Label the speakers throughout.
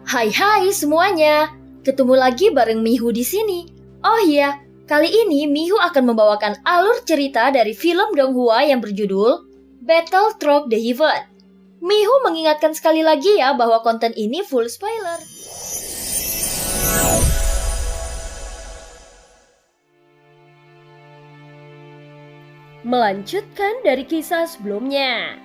Speaker 1: Hai semuanya, ketemu lagi bareng Mihu di sini. Oh iya, kali ini Mihu akan membawakan alur cerita dari film Donghua yang berjudul Battle Through the Heaven. Mihu mengingatkan sekali lagi ya bahwa konten ini full spoiler. Melanjutkan dari kisah sebelumnya.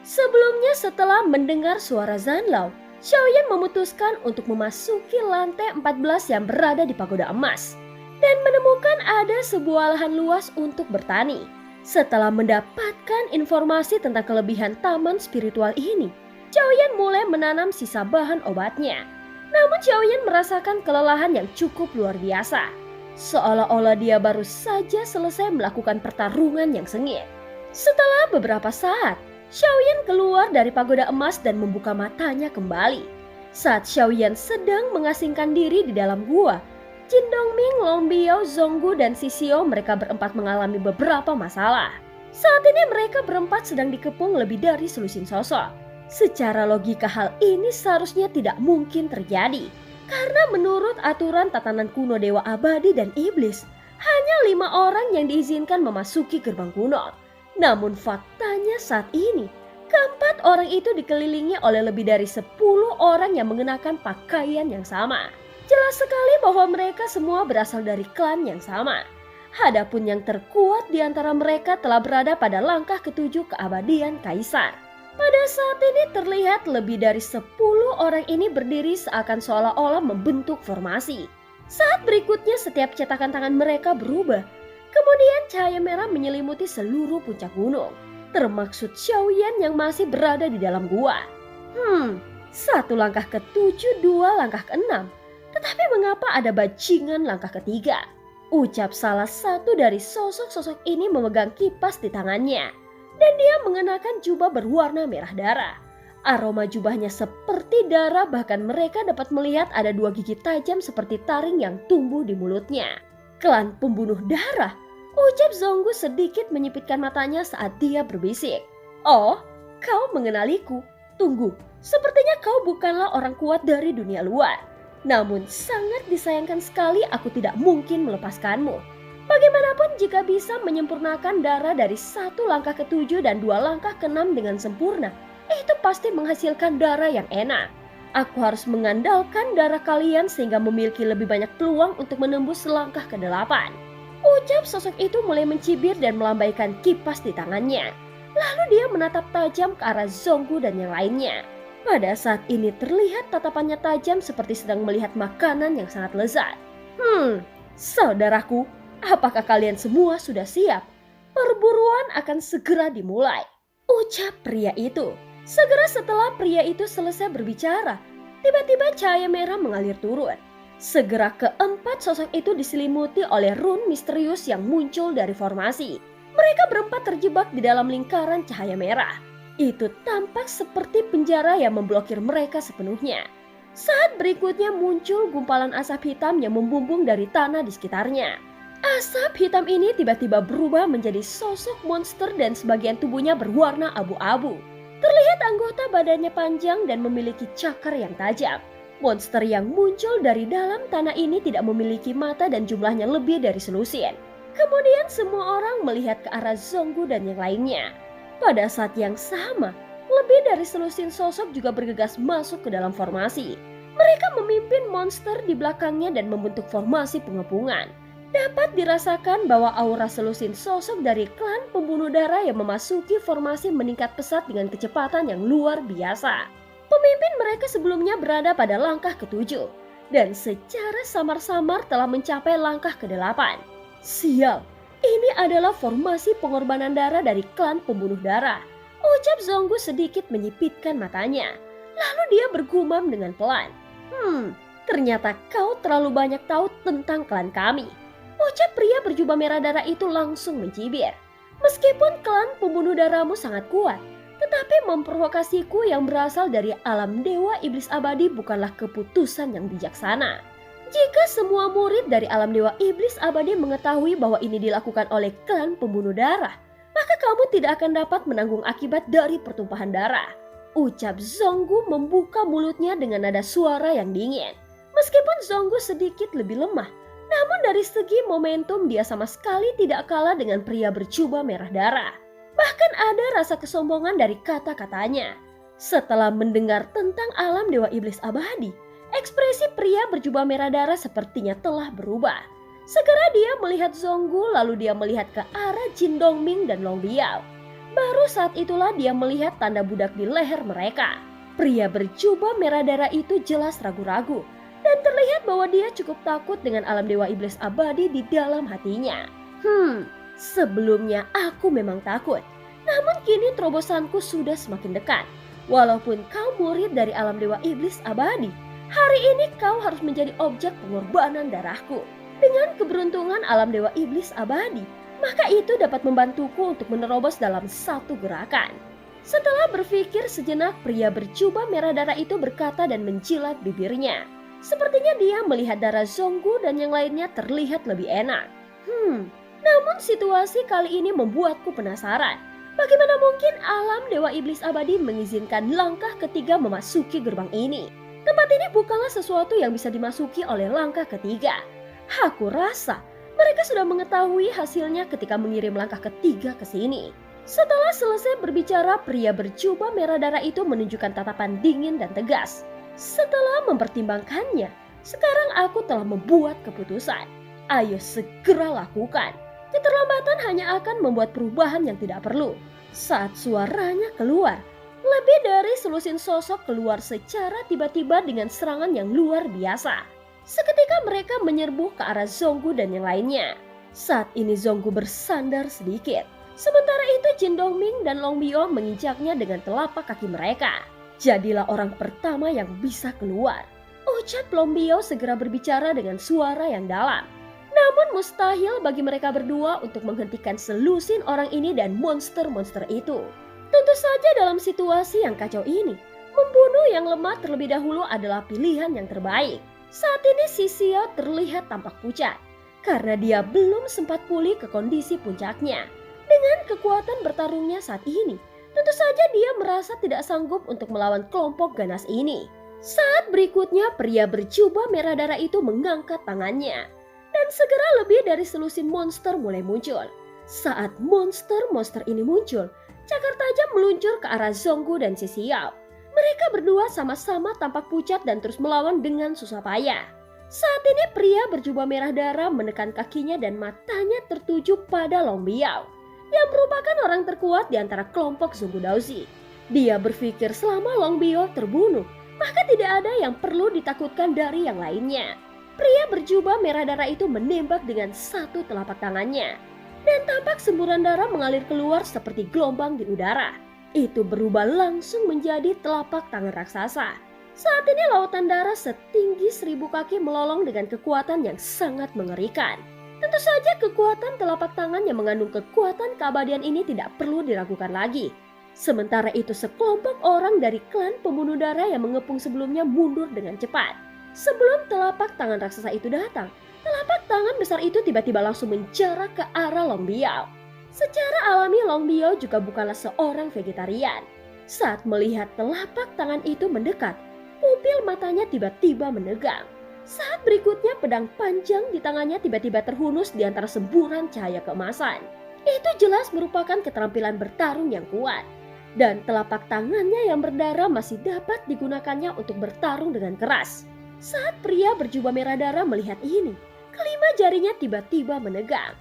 Speaker 1: Sebelumnya setelah mendengar suara Zanlao, Xiaoyan memutuskan untuk memasuki lantai 14 yang berada di pagoda emas dan menemukan ada sebuah lahan luas untuk bertani. Setelah mendapatkan informasi tentang kelebihan taman spiritual ini, Xiaoyan mulai menanam sisa bahan obatnya. Namun Xiaoyan merasakan kelelahan yang cukup luar biasa. Seolah-olah dia baru saja selesai melakukan pertarungan yang sengit. Setelah beberapa saat, Xiaoyan keluar dari pagoda emas dan membuka matanya kembali. Saat Xiaoyan sedang mengasingkan diri di dalam gua, Jin Dongming, Long Biao, Zonggu, dan Sisio mereka berempat mengalami beberapa masalah. Saat ini mereka berempat sedang dikepung lebih dari selusin sosok. Secara logika hal ini seharusnya tidak mungkin terjadi. Karena menurut aturan tatanan kuno Dewa Abadi dan Iblis, hanya 5 orang yang diizinkan memasuki gerbang kuno. Namun faktanya saat ini, keempat orang itu dikelilingi oleh lebih dari 10 orang yang mengenakan pakaian yang sama. Jelas sekali bahwa mereka semua berasal dari klan yang sama. Hadapun yang terkuat di antara mereka telah berada pada langkah ketujuh keabadian Kaisar. Pada saat ini terlihat lebih dari 10 orang ini berdiri seakan seolah-olah membentuk formasi. Saat berikutnya setiap cetakan tangan mereka berubah. Kemudian cahaya merah menyelimuti seluruh puncak gunung, termaksud Xiaoyan yang masih berada di dalam gua. Satu langkah ke-7, 2 langkah ke-6. Tetapi mengapa ada bajingan langkah ketiga? Ucap salah satu dari sosok-sosok ini memegang kipas di tangannya. Dan dia mengenakan jubah berwarna merah darah. Aroma jubahnya seperti darah, bahkan mereka dapat melihat ada 2 gigi tajam seperti taring yang tumbuh di mulutnya. Klan pembunuh darah, ucap Zonggu sedikit menyipitkan matanya saat dia berbisik. Oh, kau mengenaliku. Tunggu, sepertinya kau bukanlah orang kuat dari dunia luar. Namun sangat disayangkan sekali aku tidak mungkin melepaskanmu. Bagaimanapun jika bisa menyempurnakan darah dari 1 langkah ke-7 dan 2 langkah ke-6 dengan sempurna, itu pasti menghasilkan darah yang enak. Aku harus mengandalkan darah kalian sehingga memiliki lebih banyak peluang untuk menembus langkah ke-8. Ucap sosok itu mulai mencibir dan melambaikan kipas di tangannya. Lalu dia menatap tajam ke arah Zonggu dan yang lainnya. Pada saat ini terlihat tatapannya tajam seperti sedang melihat makanan yang sangat lezat. Saudaraku, apakah kalian semua sudah siap? Perburuan akan segera dimulai, ucap pria itu. Segera setelah pria itu selesai berbicara, tiba-tiba cahaya merah mengalir turun. Segera keempat sosok itu diselimuti oleh rune misterius yang muncul dari formasi. Mereka berempat terjebak di dalam lingkaran cahaya merah. Itu tampak seperti penjara yang memblokir mereka sepenuhnya. Saat berikutnya muncul gumpalan asap hitam yang membumbung dari tanah di sekitarnya. Asap hitam ini tiba-tiba berubah menjadi sosok monster dan sebagian tubuhnya berwarna abu-abu. Terlihat anggota badannya panjang dan memiliki cakar yang tajam. Monster yang muncul dari dalam tanah ini tidak memiliki mata dan jumlahnya lebih dari selusin. Kemudian semua orang melihat ke arah Zonggu dan yang lainnya. Pada saat yang sama, lebih dari selusin sosok juga bergegas masuk ke dalam formasi. Mereka memimpin monster di belakangnya dan membentuk formasi pengepungan. Dapat dirasakan bahwa aura selusin sosok dari klan pembunuh darah yang memasuki formasi meningkat pesat dengan kecepatan yang luar biasa. Pemimpin mereka sebelumnya berada pada langkah ke-7 dan secara samar-samar telah mencapai langkah ke-8. Sial, ini adalah formasi pengorbanan darah dari klan pembunuh darah, ucap Zonggu sedikit menyipitkan matanya. Lalu dia bergumam dengan pelan. Ternyata kau terlalu banyak tahu tentang klan kami. Ucap pria berjubah merah darah itu langsung mencibir. Meskipun klan pembunuh darahmu sangat kuat, tetapi memprovokasiku yang berasal dari alam Dewa Iblis Abadi bukanlah keputusan yang bijaksana. Jika semua murid dari alam Dewa Iblis Abadi mengetahui bahwa ini dilakukan oleh klan pembunuh darah, maka kamu tidak akan dapat menanggung akibat dari pertumpahan darah. Ucap Zonggu membuka mulutnya dengan nada suara yang dingin. Meskipun Zonggu sedikit lebih lemah, namun dari segi momentum dia sama sekali tidak kalah dengan pria berjubah merah darah. Bahkan ada rasa kesombongan dari kata-katanya. Setelah mendengar tentang alam Dewa Iblis Abadi, ekspresi pria berjubah merah darah sepertinya telah berubah. Segera dia melihat Zonggu, lalu dia melihat ke arah Jin Dongming dan Long Biao. Baru saat itulah dia melihat tanda budak di leher mereka. Pria berjubah merah darah itu jelas ragu-ragu dan terlihat bahwa dia cukup takut dengan alam Dewa Iblis Abadi di dalam hatinya. Sebelumnya aku memang takut, namun kini terobosanku sudah semakin dekat. Walaupun kau murid dari alam Dewa Iblis Abadi, hari ini kau harus menjadi objek pengorbanan darahku. Dengan keberuntungan alam Dewa Iblis Abadi, maka itu dapat membantuku untuk menerobos dalam satu gerakan. Setelah berpikir sejenak, pria berjubah merah darah itu berkata dan menjilat bibirnya. Sepertinya dia melihat darah Zonggu dan yang lainnya terlihat lebih enak. Namun situasi kali ini membuatku penasaran. Bagaimana mungkin alam Dewa Iblis Abadi mengizinkan langkah ketiga memasuki gerbang ini? Tempat ini bukanlah sesuatu yang bisa dimasuki oleh langkah ketiga. Aku rasa mereka sudah mengetahui hasilnya ketika mengirim langkah ketiga ke sini. Setelah selesai berbicara, pria berjubah merah darah itu menunjukkan tatapan dingin dan tegas. Setelah mempertimbangkannya, sekarang aku telah membuat keputusan. Ayo segera lakukan. Keterlambatan hanya akan membuat perubahan yang tidak perlu. Saat suaranya keluar, lebih dari selusin sosok keluar secara tiba-tiba dengan serangan yang luar biasa. Seketika mereka menyerbu ke arah Zonggu dan yang lainnya. Saat ini Zonggu bersandar sedikit. Sementara itu Jin Dongming dan Long Biao menginjaknya dengan telapak kaki mereka. Jadilah orang pertama yang bisa keluar. Ucap Long Biao segera berbicara dengan suara yang dalam. Namun mustahil bagi mereka berdua untuk menghentikan selusin orang ini dan monster-monster itu. Tentu saja dalam situasi yang kacau ini, membunuh yang lemah terlebih dahulu adalah pilihan yang terbaik. Saat ini si Xiao terlihat tampak pucat karena dia belum sempat pulih ke kondisi puncaknya. Dengan kekuatan bertarungnya saat ini, tentu saja dia merasa tidak sanggup untuk melawan kelompok ganas ini. Saat berikutnya pria berjubah merah darah itu mengangkat tangannya dan segera lebih dari selusin monster mulai muncul. Saat monster-monster ini muncul, cakar tajam meluncur ke arah Zonggu dan si Xiao. Mereka berdua sama-sama tampak pucat dan terus melawan dengan susah payah. Saat ini pria berjubah merah darah menekan kakinya dan matanya tertuju pada Long Biao, yang merupakan orang terkuat di antara kelompok Zonggu Daozi. Dia berpikir selama Long Biao terbunuh, maka tidak ada yang perlu ditakutkan dari yang lainnya. Pria berjubah merah darah itu menembak dengan satu telapak tangannya, dan tampak semburan darah mengalir keluar seperti gelombang di udara. Itu berubah langsung menjadi telapak tangan raksasa. Saat ini lautan darah setinggi 1000 kaki melolong dengan kekuatan yang sangat mengerikan. Tentu saja kekuatan telapak tangan yang mengandung kekuatan keabadian ini tidak perlu diragukan lagi. Sementara itu sekelompok orang dari klan pembunuh darah yang mengepung sebelumnya mundur dengan cepat. Sebelum telapak tangan raksasa itu datang, telapak tangan besar itu tiba-tiba langsung menjarak ke arah Long Biao. Secara alami Long Biao juga bukanlah seorang vegetarian. Saat melihat telapak tangan itu mendekat, pupil matanya tiba-tiba menegang. Saat berikutnya pedang panjang di tangannya tiba-tiba terhunus di antara semburan cahaya keemasan. Itu jelas merupakan keterampilan bertarung yang kuat. Dan telapak tangannya yang berdarah masih dapat digunakannya untuk bertarung dengan keras. Saat pria berjubah merah darah melihat ini, kelima jarinya tiba-tiba menegang.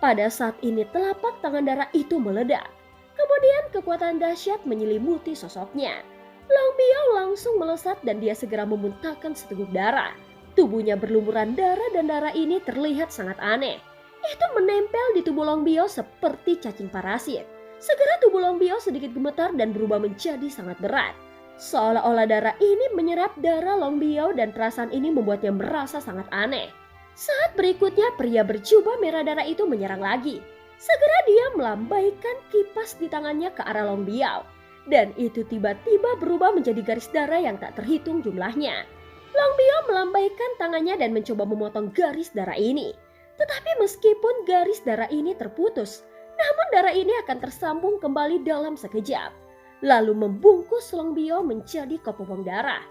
Speaker 1: Pada saat ini telapak tangan darah itu meledak. Kemudian kekuatan dahsyat menyelimuti sosoknya. Long Biao langsung melesat dan dia segera memuntahkan seteguk darah. Tubuhnya berlumuran darah dan darah ini terlihat sangat aneh. Itu menempel di tubuh Long Biao seperti cacing parasit. Segera tubuh Long Biao sedikit gemetar dan berubah menjadi sangat berat. Seolah-olah darah ini menyerap darah Long Biao dan perasaan ini membuatnya merasa sangat aneh. Saat berikutnya pria berjubah merah darah itu menyerang lagi. Segera dia melambaikan kipas di tangannya ke arah Long Biao. Dan itu tiba-tiba berubah menjadi garis darah yang tak terhitung jumlahnya. Long Biao melambaikan tangannya dan mencoba memotong garis darah ini. Tetapi meskipun garis darah ini terputus, namun darah ini akan tersambung kembali dalam sekejap. lalu membungkus Long Bio menjadi kepompong darah.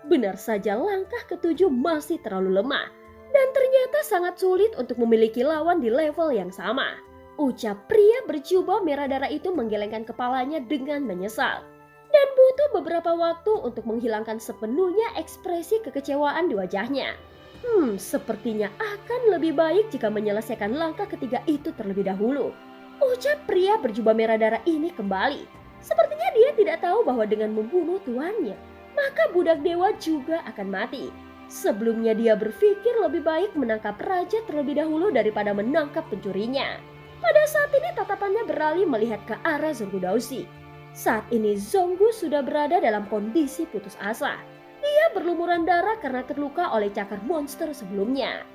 Speaker 1: Benar saja langkah ketujuh masih terlalu lemah. Dan ternyata sangat sulit untuk memiliki lawan di level yang sama. Ucap pria berjubah merah darah itu menggelengkan kepalanya dengan menyesal. Dan butuh beberapa waktu untuk menghilangkan sepenuhnya ekspresi kekecewaan di wajahnya. Sepertinya akan lebih baik jika menyelesaikan langkah ketiga itu terlebih dahulu. Ucap pria berjubah merah darah ini kembali. Sepertinya dia tidak tahu bahwa dengan membunuh tuannya, maka budak dewa juga akan mati. Sebelumnya dia berpikir lebih baik menangkap raja terlebih dahulu daripada menangkap pencurinya. Pada saat ini tatapannya beralih melihat ke arah Zonggu Daoshi. Saat ini Zonggu sudah berada dalam kondisi putus asa. Dia berlumuran darah karena terluka oleh cakar monster sebelumnya.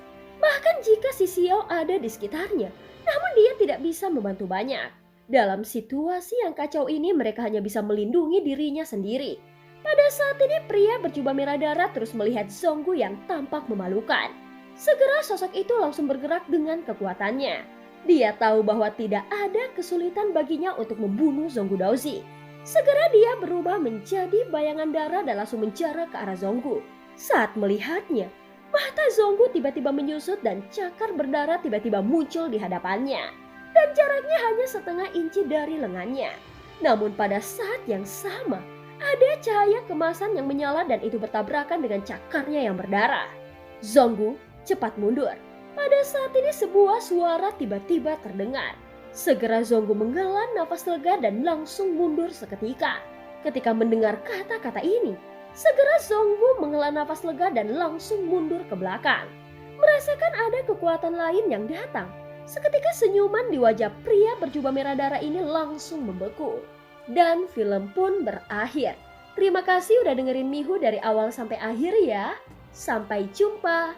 Speaker 1: Bahkan jika si Xiao ada di sekitarnya, namun dia tidak bisa membantu banyak. Dalam situasi yang kacau ini mereka hanya bisa melindungi dirinya sendiri. Pada saat ini pria berjubah merah darah terus melihat Zonggu yang tampak memalukan. Segera sosok itu langsung bergerak dengan kekuatannya. Dia tahu bahwa tidak ada kesulitan baginya untuk membunuh Zonggu Daoshi. Segera dia berubah menjadi bayangan darah dan langsung menjarah ke arah Zonggu. Saat melihatnya, mata Zonggu tiba-tiba menyusut dan cakar berdarah tiba-tiba muncul di hadapannya. Dan jaraknya hanya setengah inci dari lengannya. Namun pada saat yang sama, ada cahaya kemasan yang menyala dan itu bertabrakan dengan cakarnya yang berdarah. Zonggu cepat mundur. Pada saat ini sebuah suara tiba-tiba terdengar. Segera Zonggu menghela nafas lega dan langsung mundur seketika. Ketika mendengar kata-kata ini, segera Zonggu menghela nafas lega dan langsung mundur ke belakang. Merasakan ada kekuatan lain yang datang. Seketika senyuman di wajah pria berjubah merah darah ini langsung membeku. Dan film pun berakhir. Terima kasih udah dengerin Mihu dari awal sampai akhir ya. Sampai jumpa.